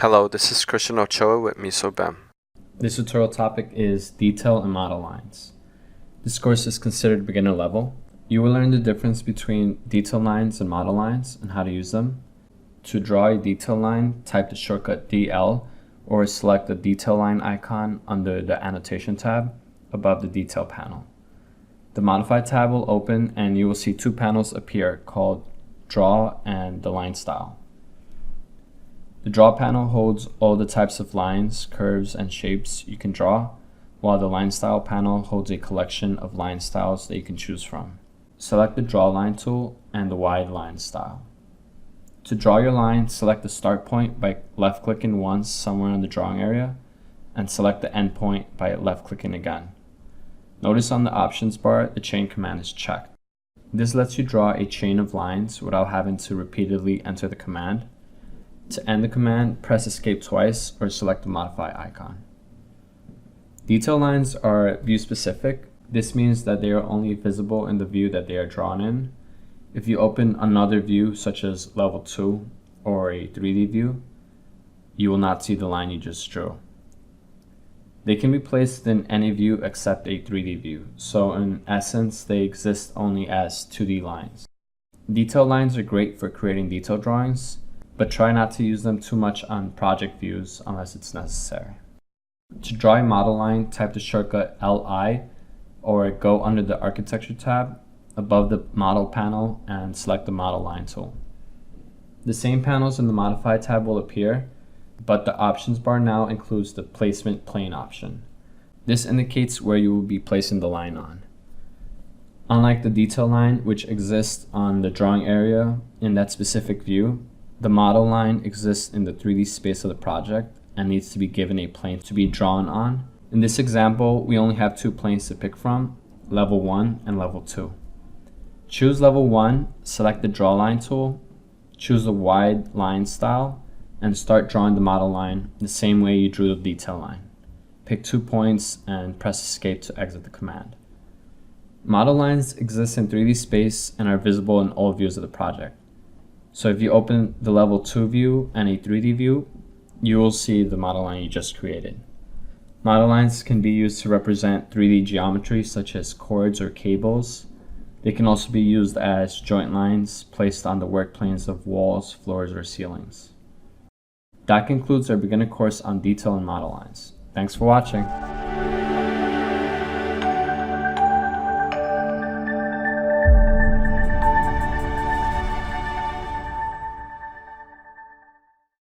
Hello, this is Christian Ochoa with MISO BIM. This tutorial topic is detail and model lines. This course is considered beginner level. You will learn the difference between detail lines and model lines and how to use them. To draw a detail line, type the shortcut DL or select the detail line icon under the annotation tab above the detail panel. The modify tab will open and you will see two panels appear called draw and the line style. The draw panel holds all the types of lines, curves, and shapes you can draw, while the line style panel holds a collection of line styles that you can choose from. Select the draw line tool and the wide line style. To draw your line, select the start point by left clicking once somewhere in the drawing area and select the end point by left clicking again. Notice on the options bar the chain command is checked. This lets you draw a chain of lines without having to repeatedly enter the command. To end the command, press escape twice or select the modify icon. Detail lines are view specific. This means that they are only visible in the view that they are drawn in. If you open another view such as level 2 or a 3D view, you will not see the line you just drew. They can be placed in any view except a 3D view, so in essence they exist only as 2D lines. Detail lines are great for creating detail drawings, but try not to use them too much on project views unless it's necessary. To draw a model line, type the shortcut LI or go under the Architecture tab above the Model panel and select the Model Line tool. The same panels in the Modify tab will appear, but the options bar now includes the Placement Plane option. This indicates where you will be placing the line on. Unlike the detail line, which exists on the drawing area in that specific view, the model line exists in the 3D space of the project and needs to be given a plane to be drawn on. In this example, we only have two planes to pick from, level 1 and level 2. Choose level 1, select the draw line tool, choose the wide line style, and start drawing the model line the same way you drew the detail line. Pick 2 points and press escape to exit the command. Model lines exist in 3D space and are visible in all views of the project. So if you open the level 2 view and a 3D view, you will see the model line you just created. Model lines can be used to represent 3D geometry such as cords or cables. They can also be used as joint lines placed on the work planes of walls, floors, or ceilings. That concludes our beginner course on detail and model lines. Thanks for watching.